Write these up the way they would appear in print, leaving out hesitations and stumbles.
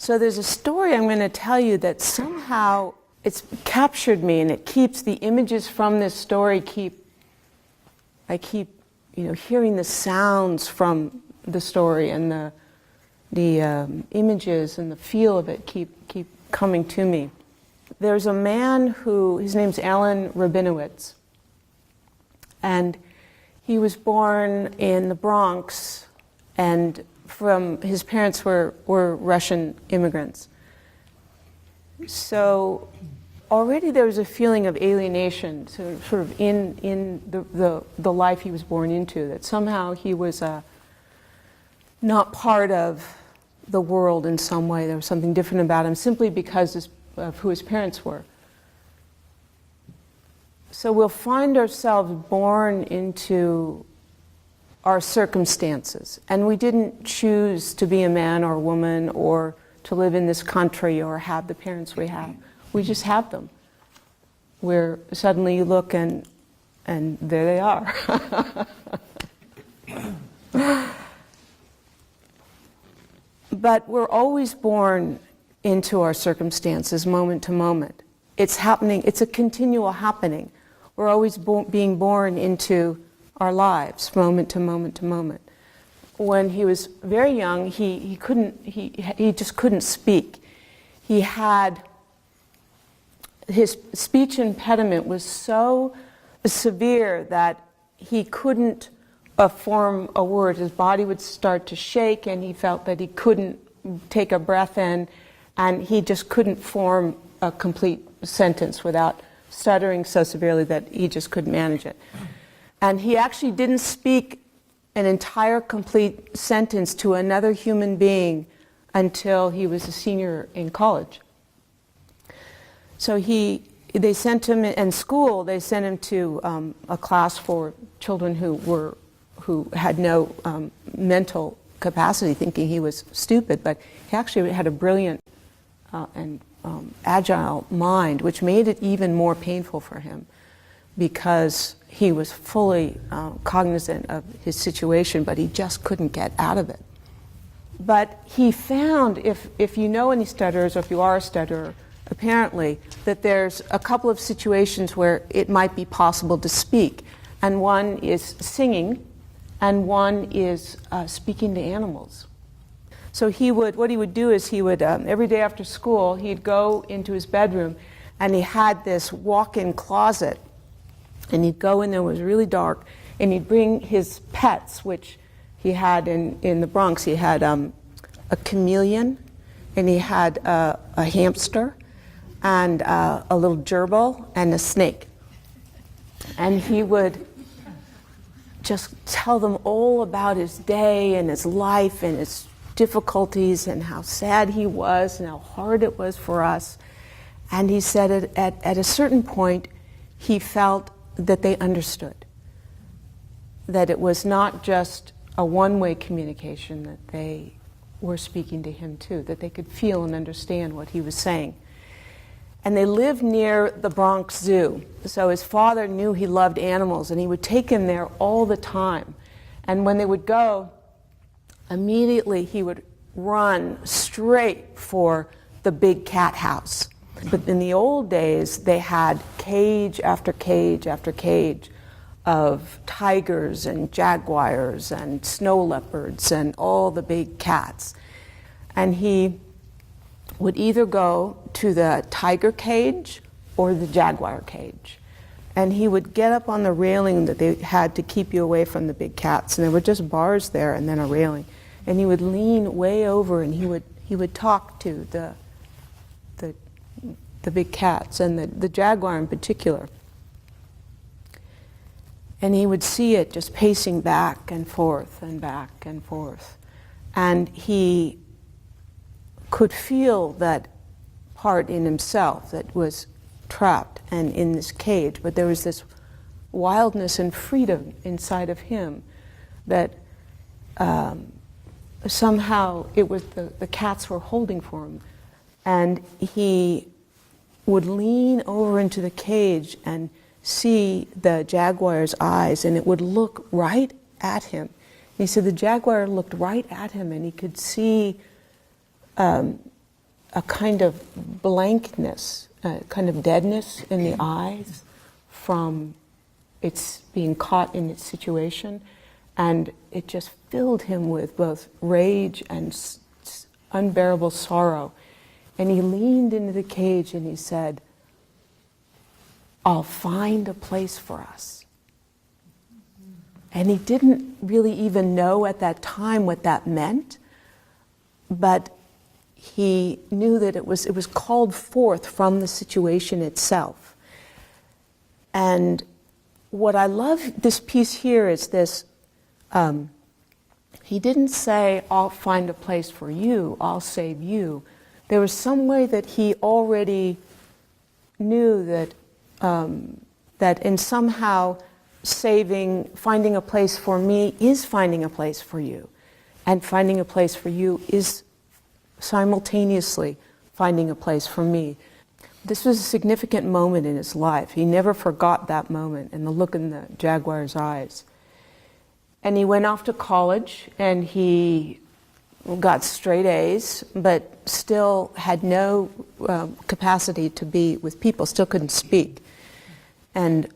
So there's a story I'm going to tell you that somehow it's captured me, and it keeps the images from this story I keep hearing the sounds from the story, and the images and the feel of it keep coming to me. There's a man his name's Alan Rabinowitz, and he was born in the Bronx, and his parents were Russian immigrants. So already there was a feeling of alienation, sort of in the life he was born into, that somehow he was not part of the world in some way. There was something different about him simply because of who his parents were. So we'll find ourselves born into our circumstances, and we didn't choose to be a man or a woman or to live in this country or have the parents we have. We just have them. Where suddenly you look and there they are. But we're always born into our circumstances moment to moment. It's happening, it's a continual happening. We're always being born into our lives moment to moment to moment. When he was very young, he just couldn't speak. His speech impediment was so severe that he couldn't form a word. His body would start to shake, and he felt that he couldn't take a breath in, and he just couldn't form a complete sentence without stuttering so severely that he just couldn't manage it. And he actually didn't speak an entire complete sentence to another human being until he was a senior in college. So they sent him in school. They sent him to a class for children who had no mental capacity, thinking he was stupid. But he actually had a brilliant and agile mind, which made it even more painful for him, because he was fully cognizant of his situation, but he just couldn't get out of it. But he found, if you know any stutterers, or if you are a stutterer, apparently, that there's a couple of situations where it might be possible to speak. And one is singing, and one is speaking to animals. So what he would do is every day after school, he'd go into his bedroom, and he had this walk-in closet. And he'd go in there, it was really dark, and he'd bring his pets, which he had in the Bronx. He had a chameleon, and he had a hamster, and a little gerbil, and a snake. And he would just tell them all about his day and his life and his difficulties and how sad he was and how hard it was for us. And he said at a certain point, he felt that they understood, that it was not just a one-way communication, that they were speaking to him too, that they could feel and understand what he was saying. And they lived near the Bronx Zoo, so his father knew he loved animals, and he would take him there all the time. And when they would go, immediately he would run straight for the big cat house. But in the old days, they had cage after cage after cage of tigers and jaguars and snow leopards and all the big cats. And he would either go to the tiger cage or the jaguar cage. And he would get up on the railing that they had to keep you away from the big cats. And there were just bars there and then a railing. And he would lean way over, and he would talk to the big cats, and the jaguar in particular. And he would see it just pacing back and forth and back and forth. And he could feel that part in himself that was trapped and in this cage, but there was this wildness and freedom inside of him that somehow it was the cats were holding for him. And he would lean over into the cage and see the jaguar's eyes, and it would look right at him. And he said the jaguar looked right at him, and he could see a kind of blankness, a kind of deadness in the eyes from its being caught in its situation. And it just filled him with both rage and unbearable sorrow. And he leaned into the cage and he said, "I'll find a place for us." And he didn't really even know at that time what that meant, but he knew that it was called forth from the situation itself. And what I love this piece here is this, he didn't say, "I'll find a place for you, I'll save you." There was some way that he already knew that that in somehow finding a place for me is finding a place for you. And finding a place for you is simultaneously finding a place for me. This was a significant moment in his life. He never forgot that moment and the look in the Jaguars' eyes. And he went off to college and he got straight A's, but still had no capacity to be with people, still couldn't speak. And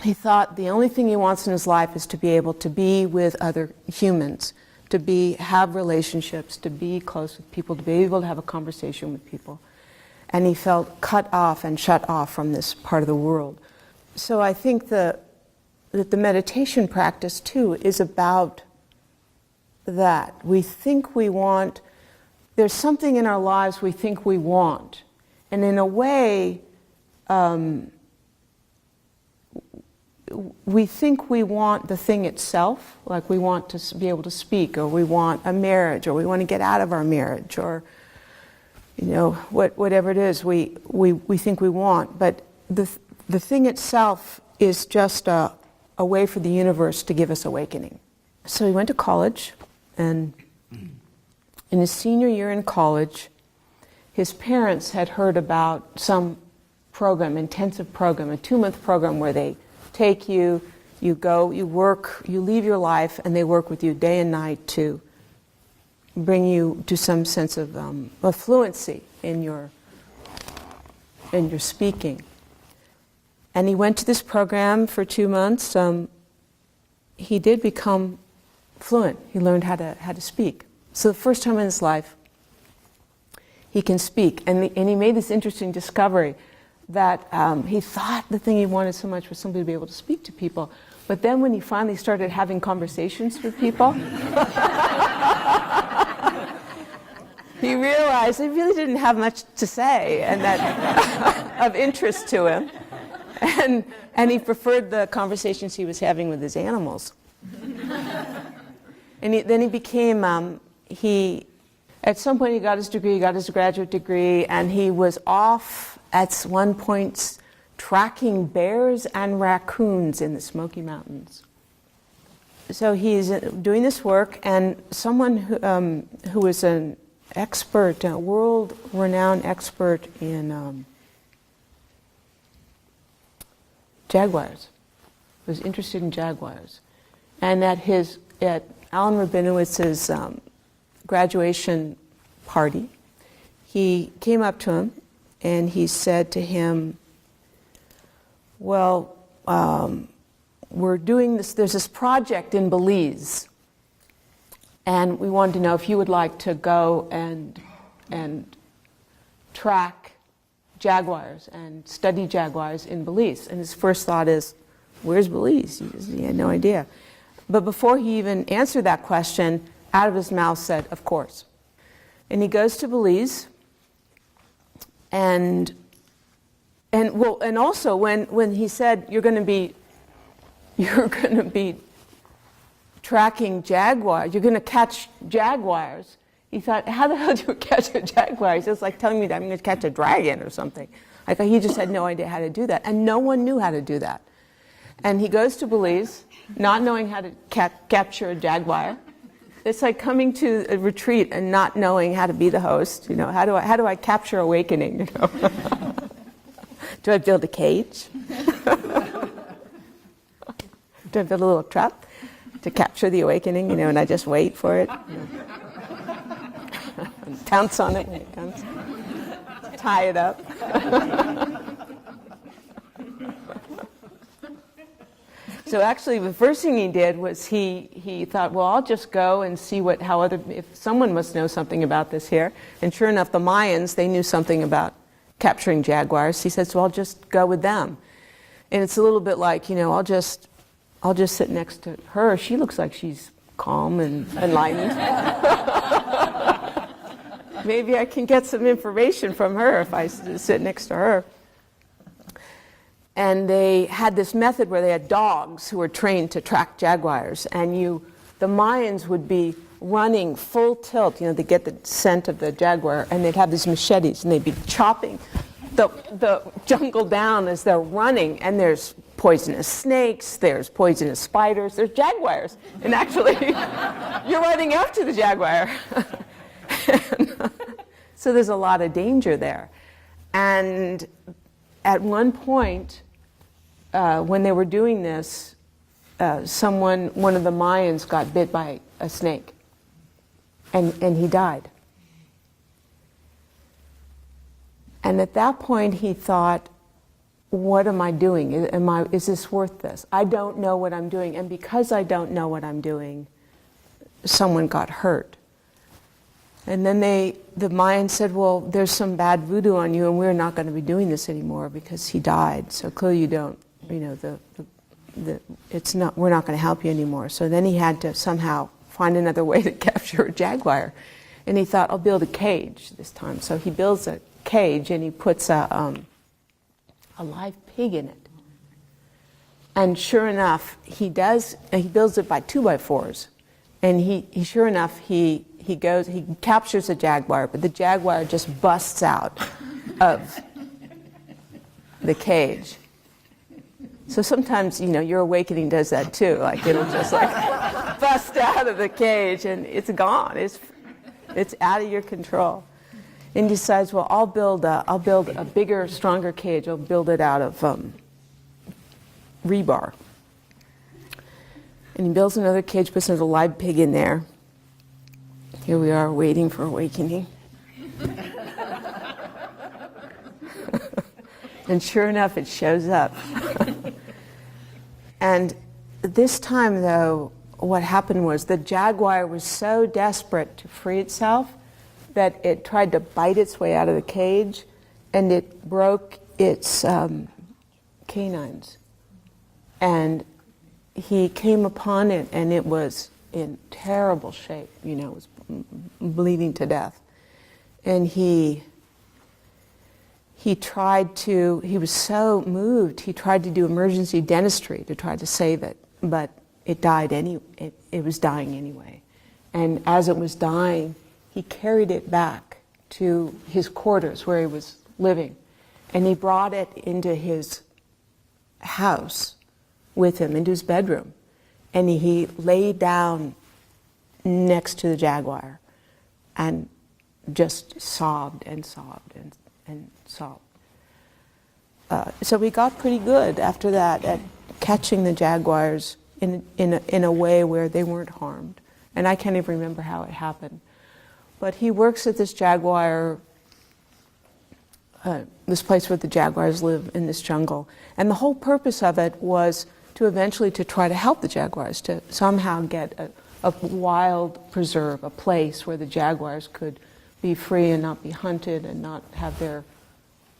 he thought the only thing he wants in his life is to be able to be with other humans, to have relationships, to be close with people, to be able to have a conversation with people. And he felt cut off and shut off from this part of the world. So I think that the meditation practice too is about that. We think we want, there's something in our lives we think we want. And in a way, we think we want the thing itself, like we want to be able to speak, or we want a marriage, or we want to get out of our marriage, or whatever it is we think we want. But the thing itself is just a way for the universe to give us awakening. So he went to college, and in his senior year in college, his parents had heard about some program, intensive program, a 2-month program where they take you, you go, you work, you leave your life, and they work with you day and night to bring you to some sense of fluency in your speaking. And he went to this program for 2 months. He did become fluent. He learned how to speak. So the first time in his life, he can speak. And he made this interesting discovery that he thought the thing he wanted so much was somebody to be able to speak to people. But then when he finally started having conversations with people, he realized he really didn't have much to say and that of interest to him. And he preferred the conversations he was having with his animals. And then he became, at some point he got his degree, he got his graduate degree, and he was off at one point tracking bears and raccoons in the Smoky Mountains. So he's doing this work, and someone who was an expert, a world-renowned expert in jaguars, was interested in jaguars. And at Alan Rabinowitz's graduation party, he came up to him and he said to him, "Well, we're doing this, there's this project in Belize, and we wanted to know if you would like to go and track jaguars and study jaguars in Belize." And his first thought is, where's Belize? He had no idea. But before he even answered that question, out of his mouth said, "Of course." And he goes to Belize, and also when he said you're going to be tracking jaguars, you're going to catch jaguars, he thought, how the hell do you catch a jaguar? It's just like telling me that I'm going to catch a dragon or something. Like he just had no idea how to do that, and no one knew how to do that. And he goes to Belize, not knowing how to capture a jaguar. It's like coming to a retreat and not knowing how to be the host. How do I capture awakening? Do I build a cage? Do I build a little trap to capture the awakening? And I just wait for it. and pounce on it when it comes. Tie it up. So actually, the first thing he did was he thought, well, I'll just go and see if someone must know something about this here. And sure enough, the Mayans, they knew something about capturing jaguars. He said, so I'll just go with them. And it's a little bit like, I'll just sit next to her. She looks like she's calm and enlightened. Maybe I can get some information from her if I sit next to her. And they had this method where they had dogs who were trained to track jaguars. And the Mayans would be running full tilt, to get the scent of the jaguar. And they'd have these machetes, and they'd be chopping the jungle down as they're running. And there's poisonous snakes, there's poisonous spiders, there's jaguars. And actually, you're running after the jaguar. So there's a lot of danger there. And at one point, when they were doing this, one of the Mayans got bit by a snake, and he died. And at that point, he thought, what am I doing? Is this worth this? I don't know what I'm doing, and because I don't know what I'm doing, someone got hurt. And then the Mayans said, well, there's some bad voodoo on you, and we're not going to be doing this anymore because he died. So clearly you don't, we're not going to help you anymore. So then he had to somehow find another way to capture a jaguar. And he thought, I'll build a cage this time. So he builds a cage, and he puts a live pig in it. And sure enough, he builds it by 2x4s. And he captures a jaguar, but the jaguar just busts out of the cage. So sometimes, your awakening does that too. Like it'll just bust out of the cage and it's gone. It's out of your control. And he decides, well, I'll build a bigger, stronger cage. I'll build it out of rebar. And he builds another cage, puts another live pig in there. Here we are waiting for awakening. And sure enough, it shows up. And this time, though, what happened was the jaguar was so desperate to free itself that it tried to bite its way out of the cage, and it broke its canines. And he came upon it, and it was in terrible shape. It was bleeding to death. And he was so moved, he tried to do emergency dentistry to try to save it, but it died it was dying anyway. And as it was dying, he carried it back to his quarters where he was living. And he brought it into his house with him, into his bedroom. And he lay down next to the jaguar and just sobbed and sobbed and sobbed. So we got pretty good after that at catching the jaguars in a way where they weren't harmed. And I can't even remember how it happened. But he works at this jaguar, this place where the jaguars live in this jungle. And the whole purpose of it was to eventually to try to help the jaguars, to somehow get a wild preserve, a place where the jaguars could be free and not be hunted and not have their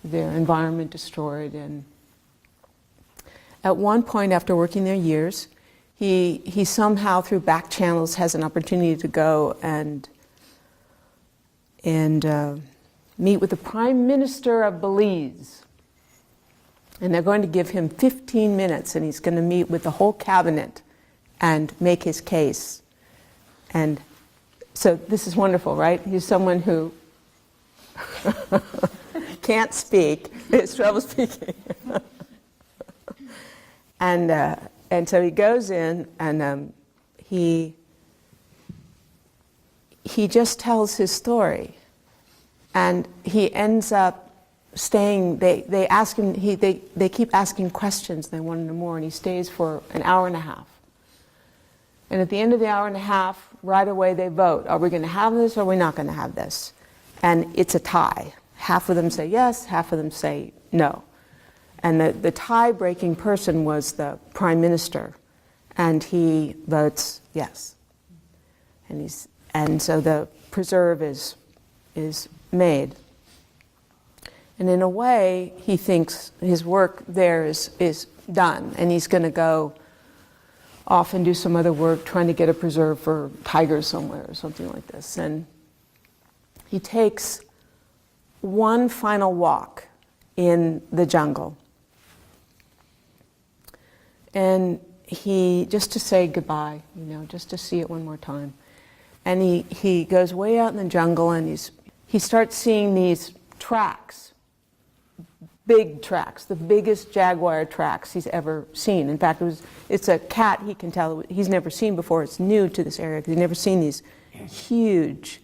environment destroyed. And at one point, after working there years, he somehow, through back channels, has an opportunity to go and meet with the Prime Minister of Belize. And they're going to give him 15 minutes, and he's going to meet with the whole cabinet and make his case. And so this is wonderful, right? He's someone who can't speak, has trouble speaking. And so he goes in, and he just tells his story. And he ends up staying, they ask him, they keep asking questions, they want to know more, and he stays for an hour and a half. And at the end of the hour and a half, right away they vote. Are we going to have this or are we not going to have this? And it's a tie. Half of them say yes, half of them say no. And the tie-breaking person was the prime minister, and he votes yes. And so the preserve is made. And in a way, he thinks his work there is done, and he's going to go off and do some other work trying to get a preserve for tigers somewhere or something like this. And he takes one final walk in the jungle. And he, just to say goodbye, just to see it one more time. And he goes way out in the jungle, and he starts seeing these tracks, big tracks, the biggest jaguar tracks he's ever seen. In fact, it's a cat he can tell he's never seen before. It's new to this area because he's never seen these huge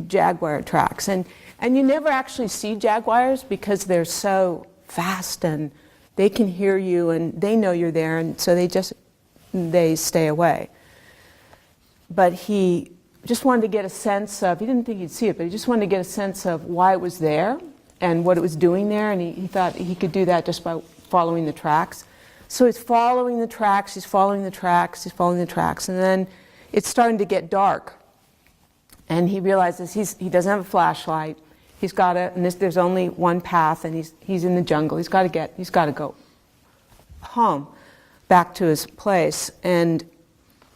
jaguar tracks. And you never actually see jaguars because they're so fast and they can hear you and they know you're there, and so they stay away. But he just wanted to get a sense of, he didn't think he'd see it, but he just wanted to get a sense of why it was there and what it was doing there, and he thought he could do that just by following the tracks. So he's following the tracks, he's following the tracks, he's following the tracks, and then it's starting to get dark. And he realizes he doesn't have a flashlight. He's got to, and there's only one path, and he's in the jungle. He's got to go home, back to his place. And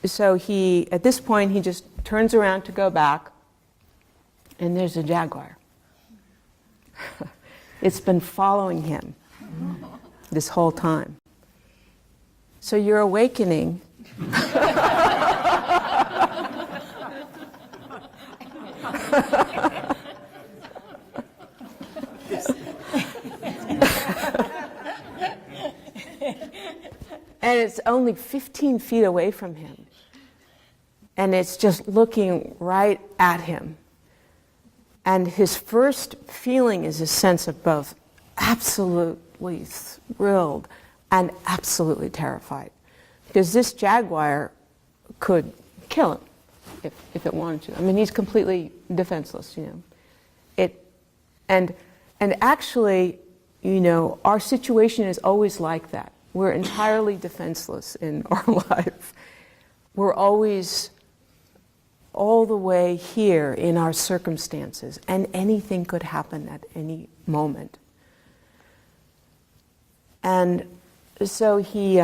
so at this point, he just turns around to go back, and there's a jaguar. It's been following him this whole time. So you're awakening. And it's only 15 feet away from him. And it's just looking right at him. And his first feeling is a sense of both absolutely thrilled and absolutely terrified. Because this jaguar could kill him if it wanted to. I mean, he's completely defenseless, And actually, our situation is always like that. We're entirely defenseless in our life. We're always all the way here in our circumstances, and anything could happen at any moment. And so he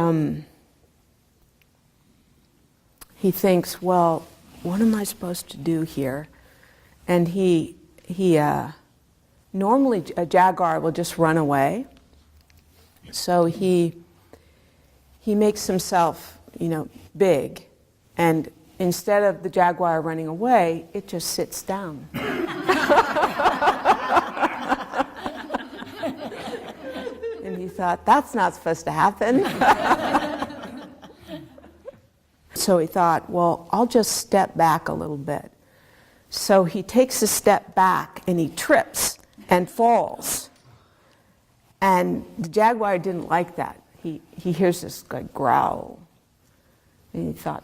thinks, well, what am I supposed to do here? And he normally a jaguar will just run away. So he makes himself, big, and instead of the jaguar running away, it just sits down. And he thought, that's not supposed to happen. So he thought, well, I'll just step back a little bit. So he takes a step back and he trips and falls. And the jaguar didn't like that. He hears this growl. And he thought,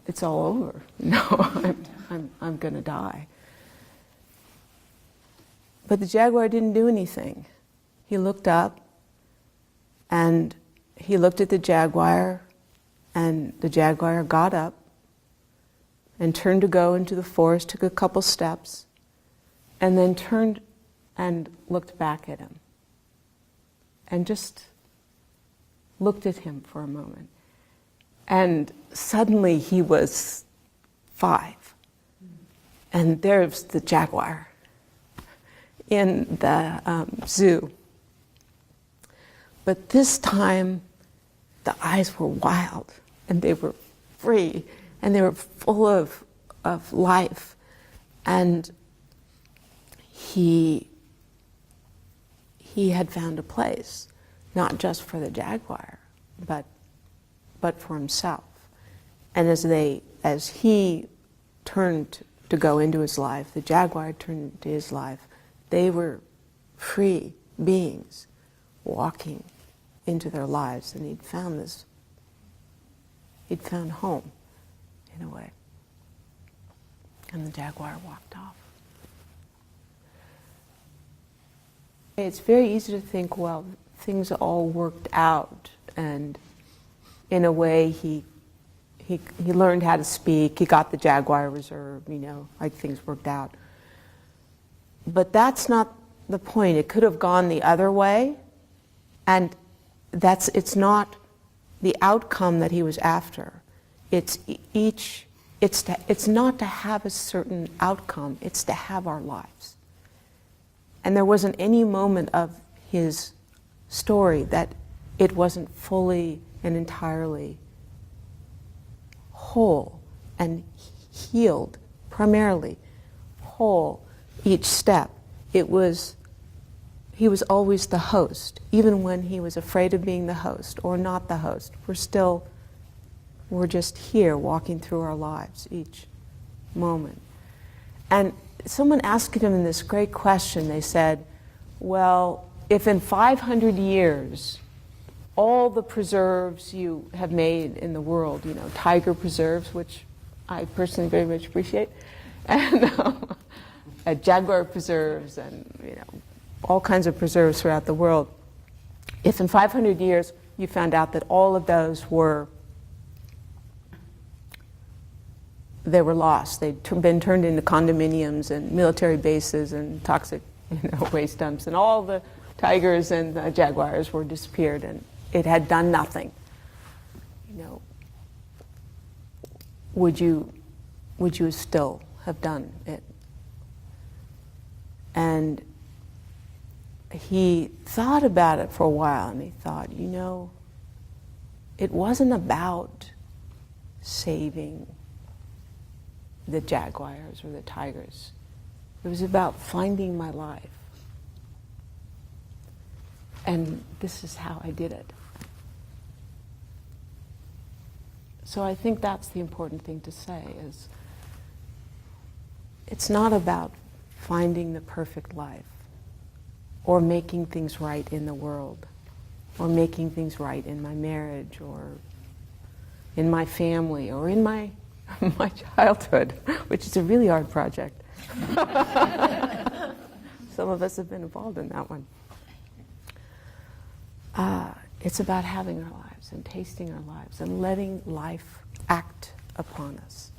it's all over. No, I'm going to die. But the jaguar didn't do anything. He looked up, and he looked at the jaguar, and the jaguar got up and turned to go into the forest, took a couple steps, and then turned and looked back at him. And just looked at him for a moment. And suddenly he was 5. And there's the jaguar in the zoo. But this time, the eyes were wild, and they were free, and they were full of life. And he had found a place, not just for the jaguar, but for himself. And as he turned to go into his life, the jaguar turned into his life. They were free beings walking into their lives, and he'd found home. in a way. And the Jaguar walked off. It's very easy to think, well, things all worked out, and in a way he learned how to speak, he got the Jaguar Reserve, like things worked out. But that's not the point. It could have gone the other way, and it's not the outcome that he was after. It's not to have a certain outcome, it's to have our lives. And there wasn't any moment of his story that it wasn't fully and entirely whole and healed, primarily whole each step. He was always the host, even when he was afraid of being the host or not the host. We're just here walking through our lives each moment. And someone asked him this great question. They said, well, if in 500 years all the preserves you have made in the world, tiger preserves, which I personally very much appreciate, and jaguar preserves, and all kinds of preserves throughout the world, if in 500 years you found out that all of those were lost, they'd been turned into condominiums and military bases and toxic waste dumps, and all the tigers and the jaguars were disappeared, and it had done nothing, would you still have done it? And he thought about it for a while, and he thought, it wasn't about saving the jaguars or the tigers. It was about finding my life. And this is how I did it. So I think that's the important thing to say, is it's not about finding the perfect life or making things right in the world or making things right in my marriage or in my family or in my childhood, which is a really hard project. Some of us have been involved in that one. It's about having our lives and tasting our lives and letting life act upon us.